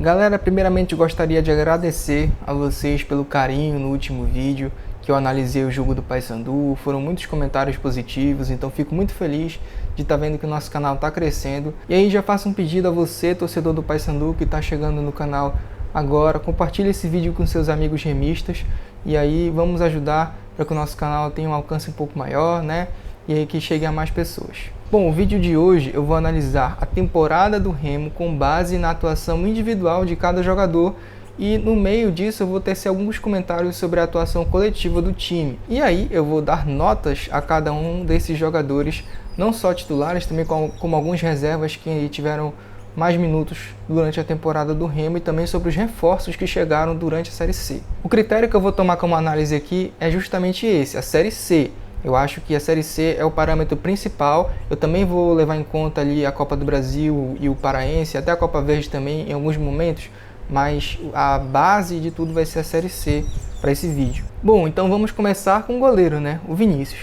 Galera, primeiramente eu gostaria de agradecer a vocês pelo carinho no último vídeo que eu analisei o jogo do Paysandu. Foram muitos comentários positivos, então fico muito feliz de estar vendo que o nosso canal está crescendo. E aí já faço um pedido a você, torcedor do Paysandu, que está chegando no canal agora, compartilhe esse vídeo com seus amigos remistas e aí vamos ajudar para que o nosso canal tenha um alcance um pouco maior, né? E aí que chegue a mais pessoas. Bom, o vídeo de hoje eu vou analisar a temporada do Remo com base na atuação individual de cada jogador e no meio disso eu vou tecer alguns comentários sobre a atuação coletiva do time. E aí eu vou dar notas a cada um desses jogadores, não só titulares, também como alguns reservas que tiveram mais minutos durante a temporada do Remo e também sobre os reforços que chegaram durante a Série C. O critério que eu vou tomar como análise aqui é justamente esse, a Série C. Eu acho que a Série C é o parâmetro principal. Eu também vou levar em conta ali a Copa do Brasil e o Paraense, até a Copa Verde também em alguns momentos, mas a base de tudo vai ser a Série C para esse vídeo. Bom, então vamos começar com o goleiro, né? O Vinícius.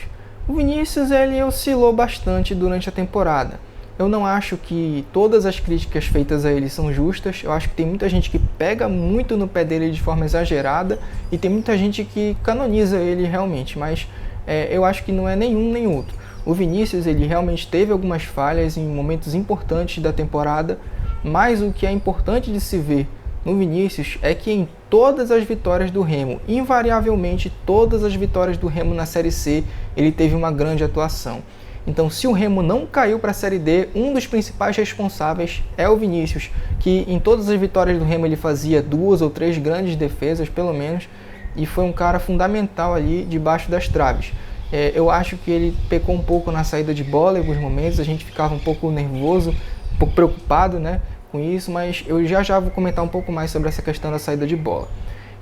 O Vinícius ele oscilou bastante durante a temporada. Eu não acho que todas as críticas feitas a ele são justas. Eu acho que tem muita gente que pega muito no pé dele de forma exagerada e tem muita gente que canoniza ele realmente, mas eu acho que não é nenhum nem outro. O Vinícius ele realmente teve algumas falhas em momentos importantes da temporada, mas o que é importante de se ver no Vinícius é que em todas as vitórias do Remo, invariavelmente todas as vitórias do Remo na Série C, ele teve uma grande atuação. Então, se o Remo não caiu para a Série D, um dos principais responsáveis é o Vinícius, que em todas as vitórias do Remo ele fazia 2 ou 3 grandes defesas, pelo menos, e foi um cara fundamental ali debaixo das traves. Eu acho que ele pecou um pouco na saída de bola em alguns momentos, a gente ficava um pouco nervoso, um pouco preocupado, né, com isso, mas eu já vou comentar um pouco mais sobre essa questão da saída de bola.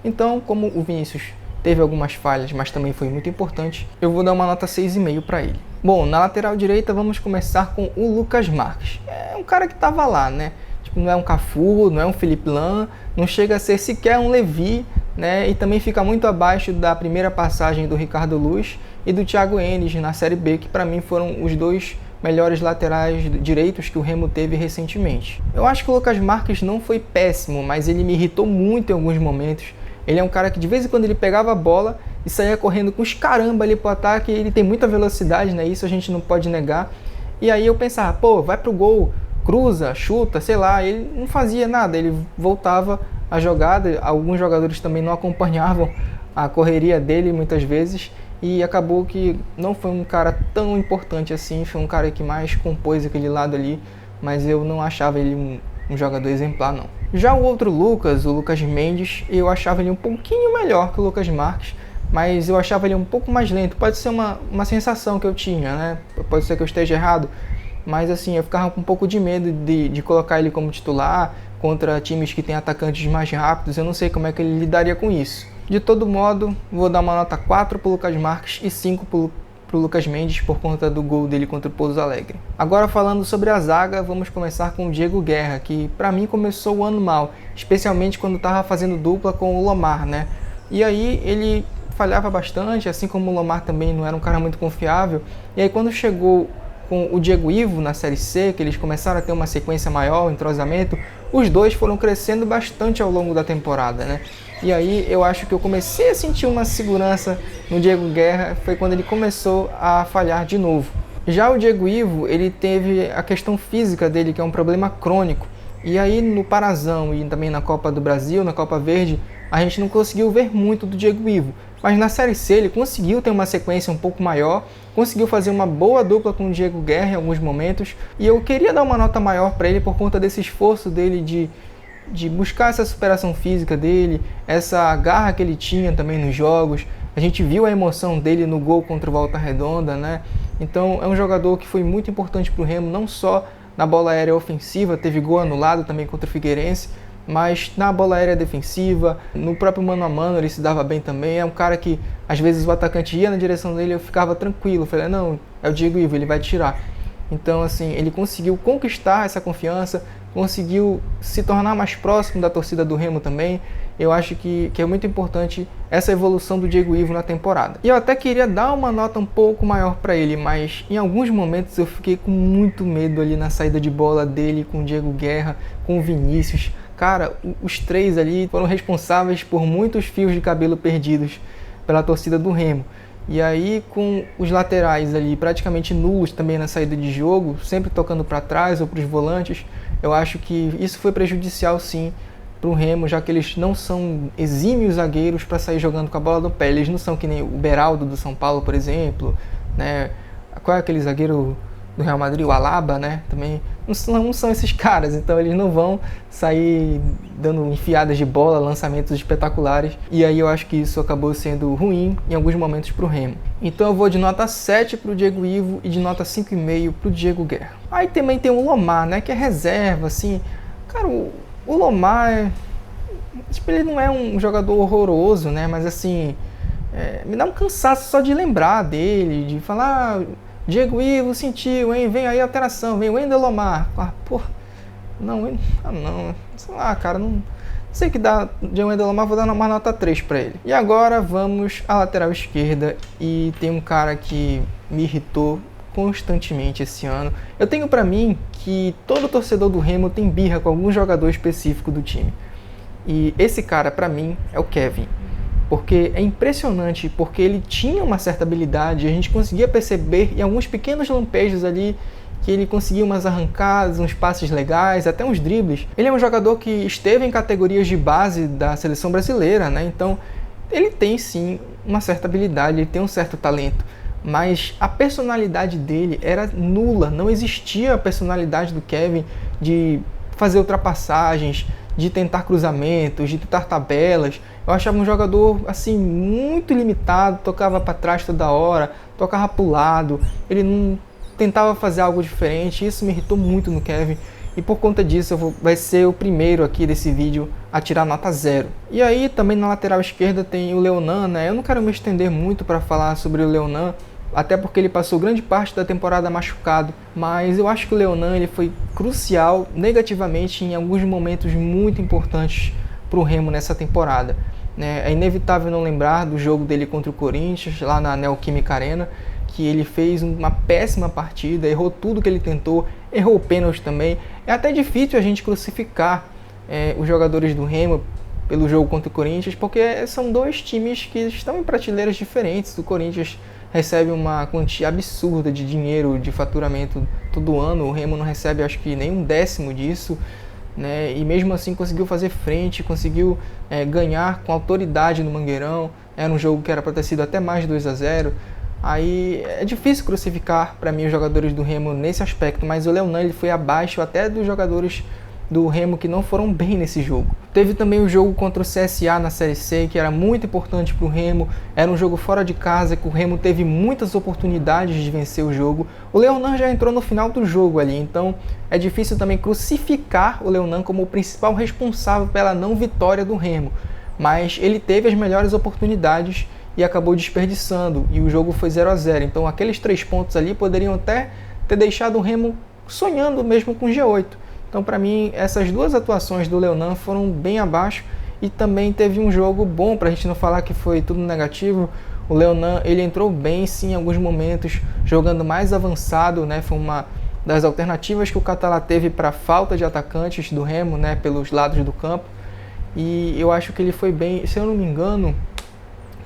Então, como o Vinícius teve algumas falhas, mas também foi muito importante, eu vou dar uma nota 6,5 para ele. Bom, na lateral direita vamos começar com o Lucas Marques. É um cara que estava lá, né? Tipo, não é um Cafu, não é um Felipe Lan, não chega a ser sequer um Levi, né? E também fica muito abaixo da primeira passagem do Ricardo Luz e do Thiago Enes na Série B, que para mim foram os dois melhores laterais direitos que o Remo teve recentemente. Eu acho que o Lucas Marques não foi péssimo, mas ele me irritou muito em alguns momentos. Ele é um cara que de vez em quando ele pegava a bola e saía correndo com os caramba ali pro ataque. Ele tem muita velocidade, né? Isso a gente não pode negar. E aí eu pensava, pô, vai pro gol, cruza, chuta, sei lá. Ele não fazia nada, ele voltava a jogada. Alguns jogadores também não acompanhavam a correria dele muitas vezes. E acabou que não foi um cara tão importante assim. Foi um cara que mais compôs aquele lado ali. Mas eu não achava ele um jogador exemplar, não. Já o outro Lucas, o Lucas Mendes, eu achava ele um pouquinho melhor que o Lucas Marques, mas eu achava ele um pouco mais lento. Pode ser uma sensação que eu tinha, né? Pode ser que eu esteja errado, mas assim, eu ficava com um pouco de medo de colocar ele como titular contra times que têm atacantes mais rápidos. Eu não sei como é que ele lidaria com isso. De todo modo, vou dar uma nota 4 para o Lucas Marques e 5 para o Lucas Mendes por conta do gol dele contra o Pouso Alegre. Agora falando sobre a zaga, vamos começar com o Diego Guerra, que para mim começou o ano mal, especialmente quando estava fazendo dupla com o Lomar, né? E aí ele falhava bastante, assim como o Lomar também não era um cara muito confiável. E aí quando chegou com o Diego Ivo na Série C, que eles começaram a ter uma sequência maior, um entrosamento, os dois foram crescendo bastante ao longo da temporada, né? E aí eu acho que eu comecei a sentir uma segurança no Diego Guerra, foi quando ele começou a falhar de novo. Já o Diego Ivo, ele teve a questão física dele, que é um problema crônico. E aí no Parazão e também na Copa do Brasil, na Copa Verde, a gente não conseguiu ver muito do Diego Ivo. Mas na Série C ele conseguiu ter uma sequência um pouco maior, conseguiu fazer uma boa dupla com o Diego Guerra em alguns momentos. E eu queria dar uma nota maior para ele por conta desse esforço dele de buscar essa superação física dele, essa garra que ele tinha também nos jogos. A gente viu a emoção dele no gol contra o Volta Redonda, né? Então é um jogador que foi muito importante para o Remo, não só na bola aérea ofensiva, teve gol anulado também contra o Figueirense, mas na bola aérea defensiva, no próprio mano a mano ele se dava bem também. É um cara que às vezes o atacante ia na direção dele e eu ficava tranquilo, falei, não, é o Diego Ivo, ele vai tirar. Então assim, ele conseguiu conquistar essa confiança, conseguiu se tornar mais próximo da torcida do Remo também. Eu acho que é muito importante essa evolução do Diego Ivo na temporada. E eu até queria dar uma nota um pouco maior para ele, mas em alguns momentos eu fiquei com muito medo ali na saída de bola dele com o Diego Guerra, com o Vinícius. Cara, os três ali foram responsáveis por muitos fios de cabelo perdidos pela torcida do Remo. E aí, com os laterais ali praticamente nulos também na saída de jogo, sempre tocando para trás ou para os volantes, eu acho que isso foi prejudicial sim para o Remo, já que eles não são exímios zagueiros para sair jogando com a bola no pé. Eles não são que nem o Beraldo do São Paulo, por exemplo, né? Qual é aquele zagueiro do Real Madrid, o Alaba, né? Também não são esses caras, então eles não vão sair dando enfiadas de bola, lançamentos espetaculares, e aí eu acho que isso acabou sendo ruim em alguns momentos para o Remo. Então eu vou de nota 7 para o Diego Ivo e de nota 5,5 para o Diego Guerra. Aí também tem o Lomar, né? Que é reserva, assim. Cara, o Lomar, tipo, ele não é um jogador horroroso, né? Mas assim, me dá um cansaço só de lembrar dele, de falar... Diego Ivo sentiu, hein? Vem aí a alteração, vem o Wendel Lomar. Não, sei lá, cara, não sei que dá de Wendel Lomar, vou dar uma nota 3 pra ele. E agora vamos à lateral esquerda, e tem um cara que me irritou constantemente esse ano. Eu tenho pra mim que todo torcedor do Remo tem birra com algum jogador específico do time. E esse cara, pra mim, é o Kevin. Porque é impressionante, porque ele tinha uma certa habilidade, a gente conseguia perceber em alguns pequenos lampejos ali que ele conseguia umas arrancadas, uns passes legais, até uns dribles. Ele é um jogador que esteve em categorias de base da seleção brasileira, né? Então ele tem sim uma certa habilidade, ele tem um certo talento, mas a personalidade dele era nula, não existia a personalidade do Kevin de fazer ultrapassagens, de tentar cruzamentos, de tentar tabelas. Eu achava um jogador assim muito limitado, tocava para trás toda hora, tocava para o lado, ele não tentava fazer algo diferente. Isso me irritou muito no Kevin, e por conta disso vai ser o primeiro aqui desse vídeo a tirar nota 0. E aí também na lateral esquerda tem o Leonan, né? Eu não quero me estender muito para falar sobre o Leonan, até porque ele passou grande parte da temporada machucado, mas eu acho que o Leonan ele foi crucial negativamente em alguns momentos muito importantes para o Remo nessa temporada. É inevitável não lembrar do jogo dele contra o Corinthians, lá na Neoquímica Arena, que ele fez uma péssima partida, errou tudo que ele tentou, errou o pênalti também. É até difícil a gente crucificar os jogadores do Remo pelo jogo contra o Corinthians, porque são dois times que estão em prateleiras diferentes. O Corinthians recebe uma quantia absurda de dinheiro, de faturamento todo ano, o Remo não recebe acho que nem 1/10 disso, né? E mesmo assim conseguiu fazer frente, conseguiu ganhar com autoridade no Mangueirão. Era um jogo que era para ter sido até mais 2-0. Aí é difícil crucificar para mim os jogadores do Remo nesse aspecto, mas o Leonan ele foi abaixo até dos jogadores do Remo que não foram bem nesse jogo. Teve também o jogo contra o CSA na Série C, que era muito importante para o Remo. Era um jogo fora de casa, que o Remo teve muitas oportunidades de vencer o jogo. O Leonan já entrou no final do jogo ali, então é difícil também crucificar o Leonan como o principal responsável pela não vitória do Remo. Mas ele teve as melhores oportunidades e acabou desperdiçando, e o jogo foi 0-0. Então aqueles 3 pontos ali poderiam até ter deixado o Remo sonhando mesmo com o G8. Então, para mim, essas duas atuações do Leonan foram bem abaixo, e também teve um jogo bom, para a gente não falar que foi tudo negativo. O Leonan, ele entrou bem, sim, em alguns momentos, jogando mais avançado, né? Foi uma das alternativas que o Catalá teve para a falta de atacantes do Remo, né? Pelos lados do campo, e eu acho que ele foi bem. Se eu não me engano,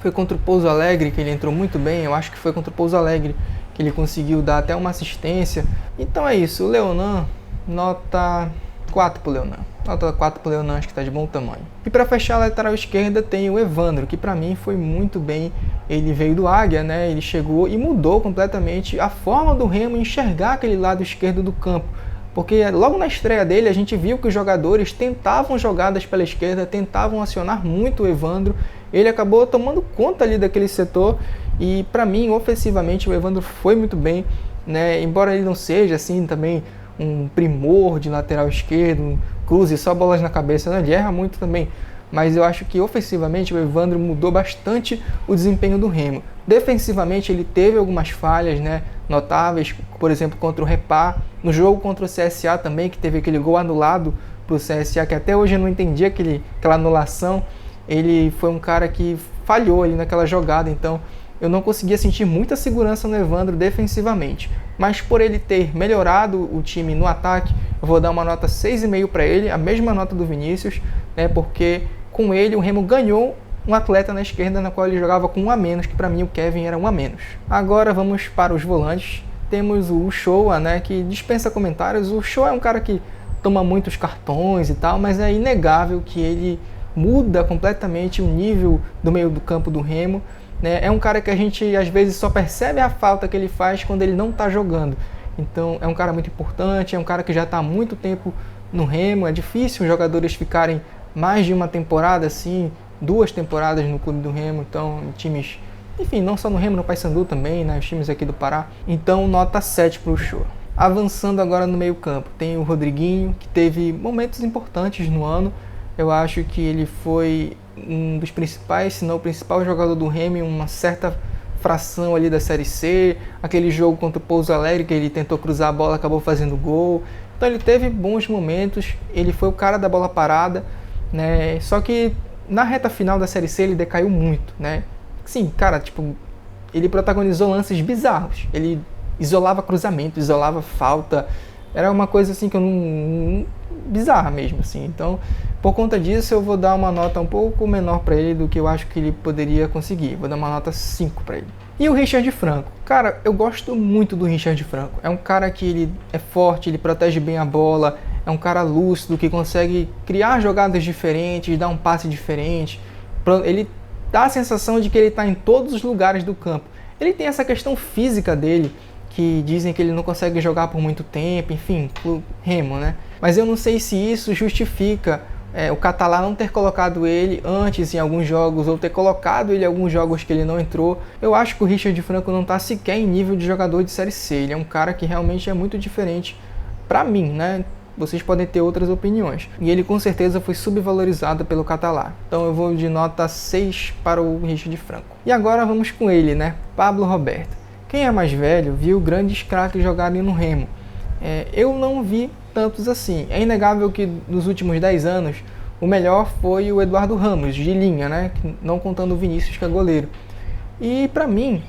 foi contra o Pouso Alegre que ele entrou muito bem. Eu acho que foi contra o Pouso Alegre que ele conseguiu dar até uma assistência. Então é isso, o Leonan, nota 4 pro Leonan. Nota 4 pro Leonan, acho que tá de bom tamanho. E para fechar a lateral esquerda tem o Evandro, que para mim foi muito bem. Ele veio do Águia, né? Ele chegou e mudou completamente a forma do Remo enxergar aquele lado esquerdo do campo. Porque logo na estreia dele a gente viu que os jogadores tentavam jogadas pela esquerda, tentavam acionar muito o Evandro. Ele acabou tomando conta ali daquele setor, e para mim, ofensivamente, o Evandro foi muito bem, né? Embora ele não seja assim também um primor de lateral esquerdo, cruze só bolas na cabeça, né? Ele erra muito também, mas eu acho que ofensivamente o Evandro mudou bastante o desempenho do Remo. Defensivamente ele teve algumas falhas, né, notáveis, por exemplo contra o Repá, no jogo contra o CSA também, que teve aquele gol anulado para o CSA, que até hoje eu não entendi aquela anulação. Ele foi um cara que falhou ali naquela jogada, então eu não conseguia sentir muita segurança no Evandro defensivamente. Mas por ele ter melhorado o time no ataque, eu vou dar uma nota 6,5 para ele, a mesma nota do Vinícius, né, porque com ele o Remo ganhou um atleta na esquerda na qual ele jogava com um a menos, que para mim o Kevin era um a menos. Agora vamos para os volantes. Temos o Uchoa, né, que dispensa comentários. O Uchoa é um cara que toma muitos cartões e tal, mas é inegável que ele muda completamente o nível do meio do campo do Remo. Né? É um cara que a gente às vezes só percebe a falta que ele faz quando ele não está jogando. Então é um cara muito importante, é um cara que já está há muito tempo no Remo. É difícil os jogadores ficarem mais de uma temporada, assim, 2 temporadas no clube do Remo. Então, times, enfim, não só no Remo, no Paysandu também, né? Os times aqui do Pará. Então, nota 7 para o Uchoa. Avançando agora no meio campo, tem o Rodriguinho, que teve momentos importantes no ano. Eu acho que ele foi um dos principais, se não o principal jogador do Remo em uma certa fração ali da Série C. Aquele jogo contra o Pouso Alegre, que ele tentou cruzar a bola, acabou fazendo gol. Então ele teve bons momentos, ele foi o cara da bola parada, né? Só que na reta final da Série C ele decaiu muito, né? Sim, cara, tipo, ele protagonizou lances bizarros. Ele isolava cruzamento, isolava falta. Era uma coisa assim que eu não bizarra mesmo, assim. Então, por conta disso, eu vou dar uma nota um pouco menor para ele do que eu acho que ele poderia conseguir. Vou dar uma nota 5 para ele. E o Richard Franco? Cara, eu gosto muito do Richard Franco. É um cara que ele é forte, ele protege bem a bola, é um cara lúcido, que consegue criar jogadas diferentes, dar um passe diferente. Ele dá a sensação de que ele está em todos os lugares do campo. Ele tem essa questão física dele, que dizem que ele não consegue jogar por muito tempo, enfim, pro Remo, né? Mas eu não sei se isso justifica o Catalá não ter colocado ele antes em alguns jogos, ou ter colocado ele em alguns jogos que ele não entrou. Eu acho que o Richard Franco não está sequer em nível de jogador de Série C. Ele é um cara que realmente é muito diferente para mim, né? Vocês podem ter outras opiniões. E ele com certeza foi subvalorizado pelo Catalá. Então eu vou de nota 6 para o Richard Franco. E agora vamos com ele, né? Pablo Roberto. Quem é mais velho viu grandes craques jogarem no Remo. Eu não vi tantos assim. É inegável que nos últimos 10 anos o melhor foi o Eduardo Ramos, de linha, né? Não contando o Vinícius, que é goleiro. E para mim,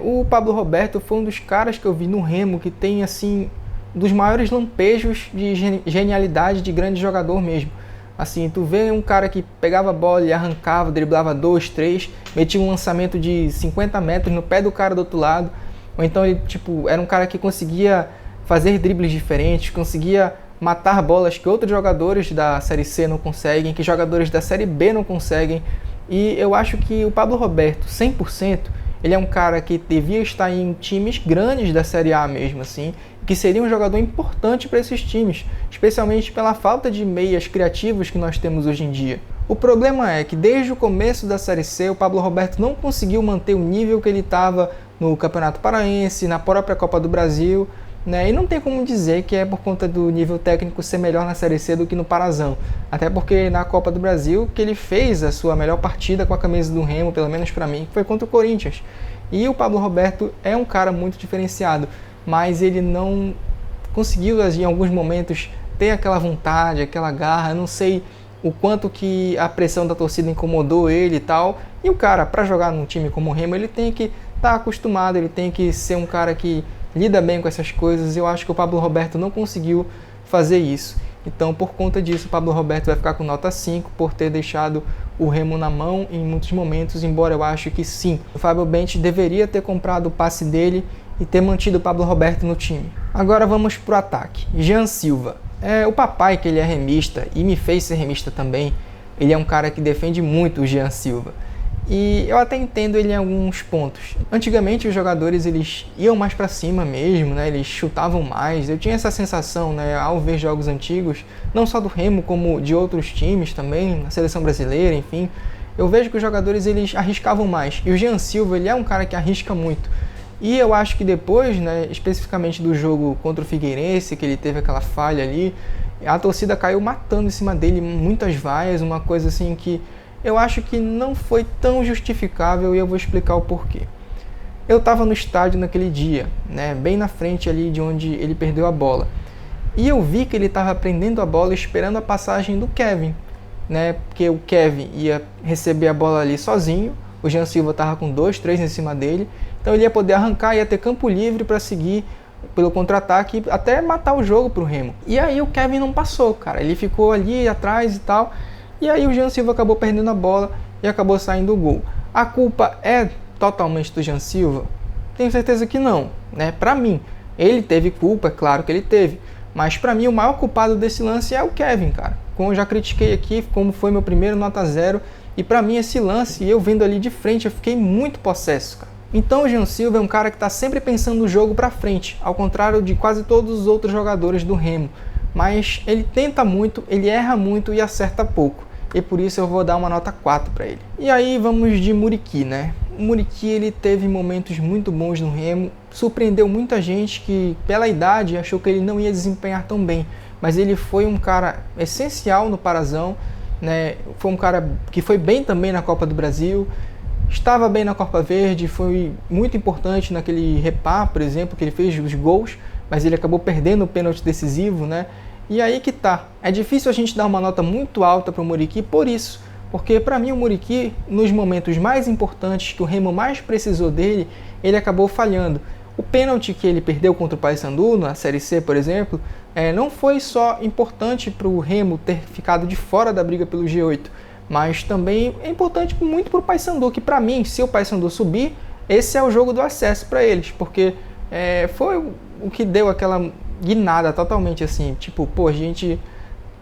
o Pablo Roberto foi um dos caras que eu vi no Remo que tem assim dos maiores lampejos de genialidade de grande jogador mesmo. Assim, tu vê um cara que pegava a bola e arrancava, driblava 2, 3, metia um lançamento de 50 metros no pé do cara do outro lado. Ou então ele, tipo, era um cara que conseguia fazer dribles diferentes, conseguia matar bolas que outros jogadores da Série C não conseguem, que jogadores da Série B não conseguem. E eu acho que o Pablo Roberto, 100%, ele é um cara que devia estar em times grandes da Série A mesmo, assim, que seria um jogador importante para esses times, especialmente pela falta de meias criativos que nós temos hoje em dia. O problema é que desde o começo da Série C, o Pablo Roberto não conseguiu manter o nível que ele estava no Campeonato Paraense, na própria Copa do Brasil, né? E não tem como dizer que é por conta do nível técnico ser melhor na Série C do que no Parazão. Até porque na Copa do Brasil que ele fez a sua melhor partida com a camisa do Remo, pelo menos para mim, que foi contra o Corinthians. E o Pablo Roberto é um cara muito diferenciado, mas ele não conseguiu em alguns momentos ter aquela vontade, aquela garra. Eu não sei o quanto que a pressão da torcida incomodou ele e tal. E o cara, para jogar num time como o Remo, ele tem que estar acostumado, ele tem que ser um cara que lida bem com essas coisas. Eu acho que o Pablo Roberto não conseguiu fazer isso. Então, por conta disso, o Pablo Roberto vai ficar com nota 5 por ter deixado o Remo na mão em muitos momentos, embora eu acho que sim, o Fábio Bente deveria ter comprado o passe dele e ter mantido o Pablo Roberto no time. Agora vamos pro ataque. Jean Silva. O papai, que ele é remista e me fez ser remista também, ele é um cara que defende muito o Jean Silva. E eu até entendo ele em alguns pontos. Antigamente os jogadores eles iam mais para cima mesmo, né? Eles chutavam mais. Eu tinha essa sensação, né, ao ver jogos antigos, não só do Remo como de outros times também, na seleção brasileira, enfim. Eu vejo que os jogadores eles arriscavam mais. E o Jean Silva, ele é um cara que arrisca muito. E eu acho que depois, né, especificamente do jogo contra o Figueirense, que ele teve aquela falha ali, a torcida caiu matando em cima dele, muitas vaias, uma coisa assim que eu acho que não foi tão justificável, e eu vou explicar o porquê. Eu estava no estádio naquele dia, né, bem na frente ali de onde ele perdeu a bola. E eu vi que ele estava prendendo a bola esperando a passagem do Kevin, né, porque o Kevin ia receber a bola ali sozinho, o Jean Silva estava com 2, 3 em cima dele, então ele ia poder arrancar, ia ter campo livre para seguir pelo contra-ataque até matar o jogo pro Remo. E aí o Kevin não passou, cara, ele ficou ali atrás e tal, e aí o Jean Silva acabou perdendo a bola e acabou saindo o gol. A culpa é totalmente do Jean Silva? Tenho certeza que não, né? Para mim, ele teve culpa, é claro que ele teve, mas para mim o maior culpado desse lance é o Kevin, cara. Como eu já critiquei aqui, como foi meu primeiro nota 0, e para mim esse lance, eu vendo ali de frente, eu fiquei muito possesso, cara. Então o Jean Silva é um cara que está sempre pensando o jogo para frente, ao contrário de quase todos os outros jogadores do Remo. Mas ele tenta muito, ele erra muito e acerta pouco. E por isso eu vou dar uma nota 4 para ele. E aí vamos de Muriqui, né? O Muriqui, ele teve momentos muito bons no Remo, surpreendeu muita gente que pela idade achou que ele não ia desempenhar tão bem. Mas ele foi um cara essencial no Parazão, né? Foi um cara que foi bem também na Copa do Brasil. Estava bem na Copa Verde, foi muito importante naquele repá, por exemplo, que ele fez os gols, mas ele acabou perdendo o pênalti decisivo, né? E aí que tá. É difícil a gente dar uma nota muito alta para o Muriqui por isso, porque para mim o Muriqui, nos momentos mais importantes que o Remo mais precisou dele, ele acabou falhando. O pênalti que ele perdeu contra o Paysandu, na Série C, por exemplo, não foi só importante para o Remo ter ficado de fora da briga pelo G8, mas também é importante muito para o Paysandu, que para mim, se o Paysandu subir, esse é o jogo do acesso para eles, porque foi o que deu aquela guinada totalmente assim, tipo, pô, a gente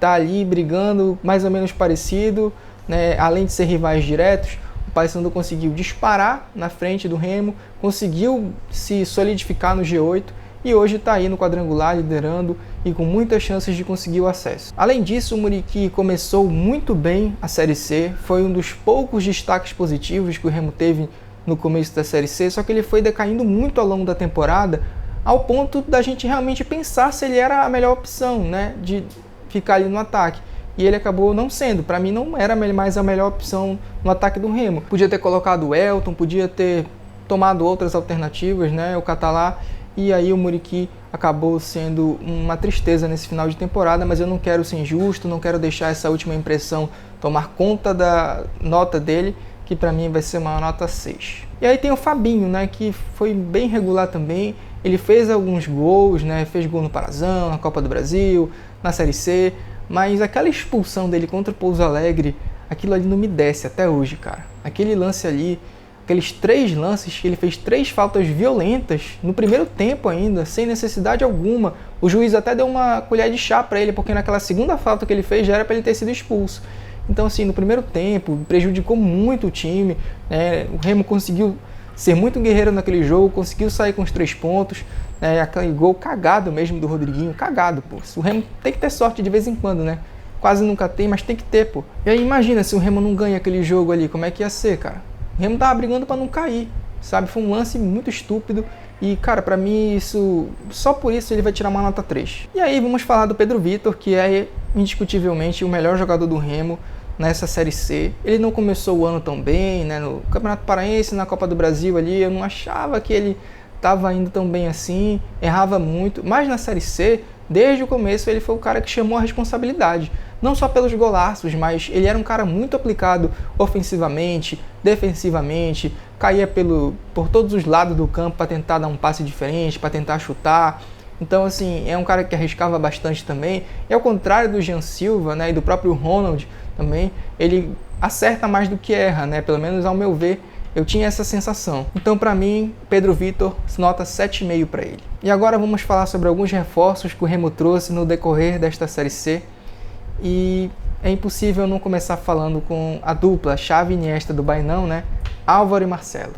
tá ali brigando mais ou menos parecido, né? Além de ser rivais diretos, o Paysandu conseguiu disparar na frente do Remo, conseguiu se solidificar no G8 e hoje está aí no quadrangular liderando e com muitas chances de conseguir o acesso. Além disso, o Muriqui começou muito bem a Série C, foi um dos poucos destaques positivos que o Remo teve no começo da Série C, só que ele foi decaindo muito ao longo da temporada, ao ponto da gente realmente pensar se ele era a melhor opção, né, de ficar ali no ataque. E ele acabou não sendo. Para mim não era mais a melhor opção no ataque do Remo. Podia ter colocado o Elton, podia ter tomado outras alternativas, né, o Catalá, e aí o Muriqui acabou sendo uma tristeza nesse final de temporada, mas eu não quero ser injusto, não quero deixar essa última impressão tomar conta da nota dele, que para mim vai ser uma nota 6. E aí tem o Fabinho, né, que foi bem regular também. Ele fez alguns gols, né, fez gol no Parazão, na Copa do Brasil, na Série C, mas aquela expulsão dele contra o Pouso Alegre, aquilo ali não me desce até hoje, cara. Aquele lance ali, aqueles 3 lances, ele fez 3 faltas violentas no primeiro tempo ainda, sem necessidade alguma. O juiz até deu uma colher de chá para ele, porque naquela segunda falta que ele fez já era para ele ter sido expulso. Então, assim, no primeiro tempo, prejudicou muito o time, né? O Remo conseguiu ser muito guerreiro naquele jogo, conseguiu sair com os 3 pontos, né? Aquele gol cagado mesmo do Rodriguinho, cagado, pô. O Remo tem que ter sorte de vez em quando, né? Quase nunca tem, mas tem que ter, pô. E aí imagina se o Remo não ganha aquele jogo ali, como é que ia ser, cara? O Remo tava brigando para não cair, sabe? Foi um lance muito estúpido e, cara, pra mim isso, só por isso ele vai tirar uma nota 3. E aí vamos falar do Pedro Vitor, que é indiscutivelmente o melhor jogador do Remo nessa Série C. Ele não começou o ano tão bem, né? No Campeonato Paraense, na Copa do Brasil ali, eu não achava que ele estava indo tão bem assim, errava muito, mas na Série C, desde o começo, ele foi o cara que chamou a responsabilidade. Não só pelos golaços, mas ele era um cara muito aplicado ofensivamente, defensivamente, caía por todos os lados do campo para tentar dar um passe diferente, para tentar chutar. Então, assim, é um cara que arriscava bastante também. E ao contrário do Jean Silva, né, e do próprio Ronald também, ele acerta mais do que erra, né? Pelo menos ao meu ver, eu tinha essa sensação. Então, para mim, Pedro Vitor, nota 7,5 para ele. E agora vamos falar sobre alguns reforços que o Remo trouxe no decorrer desta Série C. E é impossível não começar falando com a dupla Xavi e Iniesta do Bainão, né? Álvaro e Marcelo.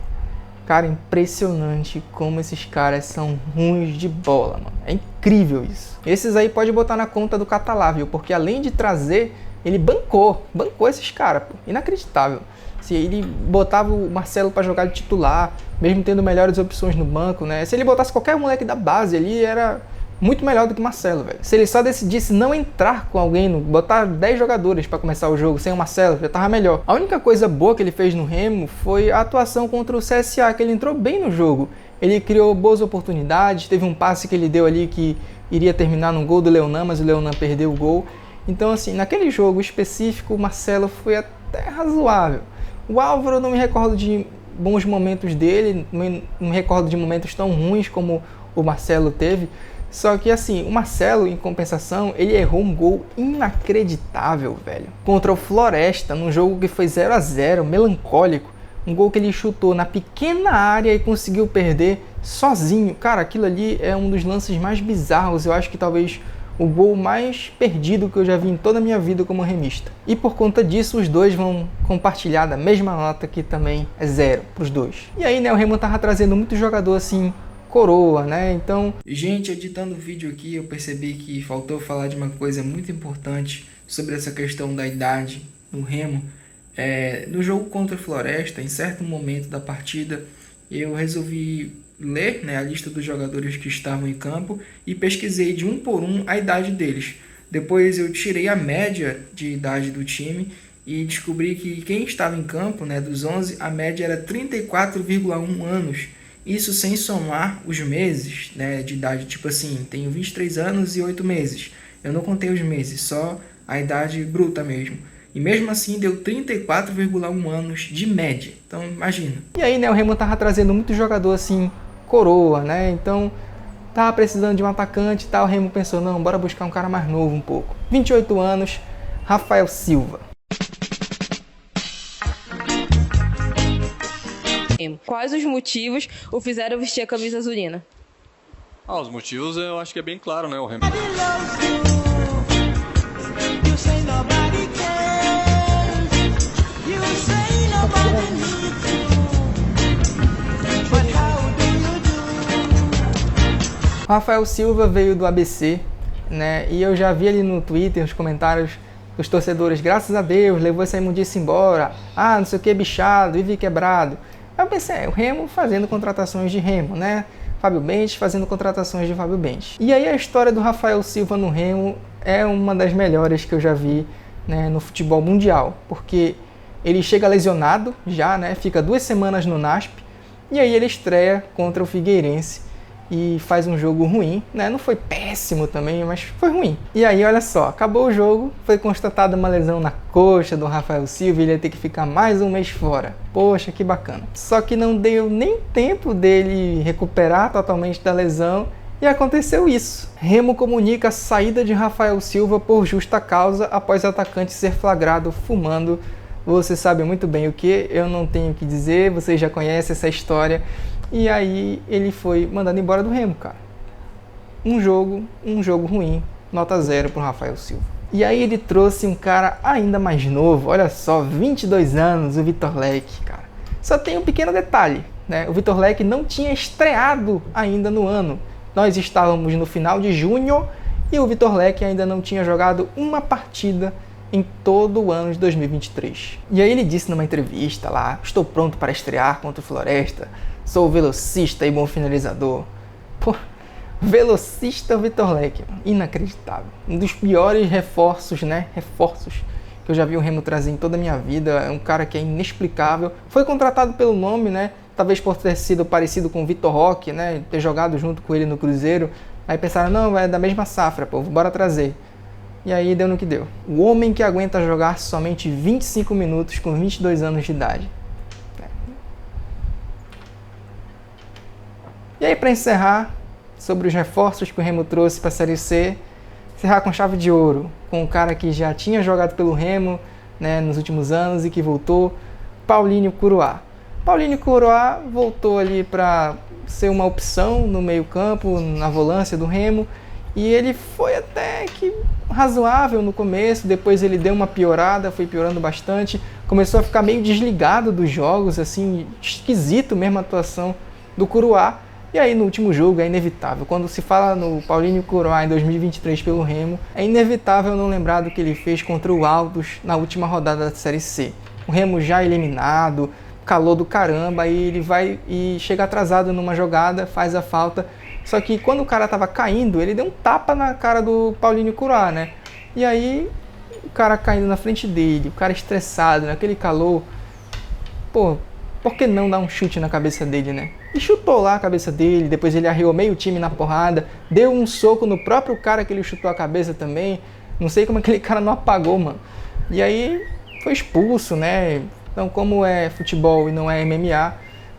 Cara, impressionante como esses caras são ruins de bola, mano. É incrível isso. Esses aí pode botar na conta do Catalá, viu? Porque além de trazer, ele bancou esses caras, pô. Inacreditável. Se ele botava o Marcelo para jogar de titular, mesmo tendo melhores opções no banco, né? Se ele botasse qualquer moleque da base ali, era muito melhor do que Marcelo, velho. Se ele só decidisse não entrar com alguém, botar 10 jogadores para começar o jogo sem o Marcelo, já tava melhor. A única coisa boa que ele fez no Remo foi a atuação contra o CSA, que ele entrou bem no jogo. Ele criou boas oportunidades, teve um passe que ele deu ali que iria terminar no gol do Leonan, mas o Leonan perdeu o gol. Então, assim, naquele jogo específico, o Marcelo foi até razoável. O Álvaro eu não me recordo de bons momentos dele, não me recordo de momentos tão ruins como o Marcelo teve. Só que assim, o Marcelo, em compensação, ele errou um gol inacreditável, velho. Contra o Floresta, num jogo que foi 0 a 0, melancólico. Um gol que ele chutou na pequena área e conseguiu perder sozinho. Cara, aquilo ali é um dos lances mais bizarros. Eu acho que talvez o gol mais perdido que eu já vi em toda a minha vida como remista. E por conta disso, os dois vão compartilhar da mesma nota, que também é 0 para os dois. E aí, né, o Remo tava trazendo muito jogador assim, coroa, né? Então, gente, editando o vídeo aqui, eu percebi que faltou falar de uma coisa muito importante sobre essa questão da idade no Remo. No jogo contra o Floresta, em certo momento da partida, eu resolvi ler, né, a lista dos jogadores que estavam em campo e pesquisei de um por um a idade deles. Depois eu tirei a média de idade do time e descobri que quem estava em campo, né, dos 11, a média era 34,1 anos. Isso sem somar os meses, né, de idade, tipo assim, tenho 23 anos e 8 meses. Eu não contei os meses, só a idade bruta mesmo. E mesmo assim deu 34,1 anos de média. Então imagina. E aí, né, o Remo tava trazendo muito jogador assim, coroa, né? Então tava precisando de um atacante e tal. O Remo pensou, não, bora buscar um cara mais novo um pouco. 28 anos, Rafael Silva. Quais os motivos o fizeram vestir a camisa azulina? Os motivos eu acho que é bem claro, né? O Remo. O Rafael Silva veio do ABC, né? E eu já vi ali no Twitter, nos comentários dos torcedores, graças a Deus, levou essa imundice embora. Não sei o que, bichado, vive quebrado. Aí eu pensei, o Remo fazendo contratações de Remo, né? Fábio Bentes fazendo contratações de Fábio Bentes. E aí a história do Rafael Silva no Remo é uma das melhores que eu já vi, né, no futebol mundial. Porque ele chega lesionado já, né? Fica 2 semanas no NASP. E aí ele estreia contra o Figueirense e faz um jogo ruim, né? Não foi péssimo também, mas foi ruim. E aí, olha só, acabou o jogo, foi constatada uma lesão na coxa do Rafael Silva e ele ia ter que ficar mais um mês fora. Poxa, que bacana. Só que não deu nem tempo dele recuperar totalmente da lesão e aconteceu isso. Remo comunica a saída de Rafael Silva por justa causa após o atacante ser flagrado fumando. Você sabe muito bem o que, eu não tenho o que dizer, vocês já conhecem essa história. E aí ele foi mandado embora do Remo, cara. Um jogo ruim, nota 0 pro Rafael Silva. E aí ele trouxe um cara ainda mais novo, olha só, 22 anos, o Vitor Leque, cara. Só tem um pequeno detalhe, né? O Vitor Leque não tinha estreado ainda no ano. Nós estávamos no final de junho e o Vitor Leque ainda não tinha jogado uma partida em todo o ano de 2023. E aí ele disse numa entrevista lá, estou pronto para estrear contra o Floresta, sou velocista e bom finalizador. Pô, velocista Vitor Leque, inacreditável. Um dos piores reforços, né? Reforços que eu já vi o Remo trazer em toda a minha vida. É um cara que é inexplicável. Foi contratado pelo nome, né? Talvez por ter sido parecido com o Vitor Roque, né? Ter jogado junto com ele no Cruzeiro. Aí pensaram, não, é da mesma safra, pô, bora trazer. E aí deu no que deu. O homem que aguenta jogar somente 25 minutos com 22 anos de idade. E aí, para encerrar, sobre os reforços que o Remo trouxe para a Série C, encerrar com chave de ouro, com um cara que já tinha jogado pelo Remo, né, nos últimos anos e que voltou, Paulinho Curuá. Paulinho Curuá voltou ali para ser uma opção no meio-campo, na volância do Remo, e ele foi até que razoável no começo, depois ele deu uma piorada, foi piorando bastante, começou a ficar meio desligado dos jogos, assim, esquisito mesmo a atuação do Curuá. E aí no último jogo é inevitável, quando se fala no Paulinho Curuá em 2023 pelo Remo, é inevitável não lembrar do que ele fez contra o Altos na última rodada da Série C. O Remo já eliminado, calor do caramba, e ele vai e chega atrasado numa jogada, faz a falta. Só que quando o cara tava caindo, ele deu um tapa na cara do Paulinho Curuá, né? E aí o cara caindo na frente dele, o cara estressado, naquele calor, pô, por que não dar um chute na cabeça dele, né? E chutou lá a cabeça dele, depois ele arriou meio time na porrada, deu um soco no próprio cara que ele chutou a cabeça também. Não sei como aquele cara não apagou, mano. E aí foi expulso, né? Então, como é futebol e não é MMA,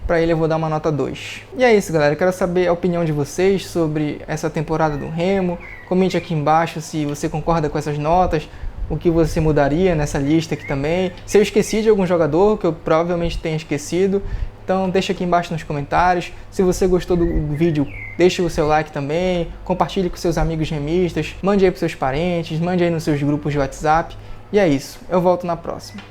para ele eu vou dar uma nota 2. E é isso, galera. Quero saber a opinião de vocês sobre essa temporada do Remo. Comente aqui embaixo se você concorda com essas notas, o que você mudaria nessa lista aqui também. Se eu esqueci de algum jogador, que eu provavelmente tenha esquecido, então deixa aqui embaixo nos comentários. Se você gostou do vídeo, deixe o seu like também, compartilhe com seus amigos remistas, mande aí para seus parentes, mande aí nos seus grupos de WhatsApp. E é isso, eu volto na próxima.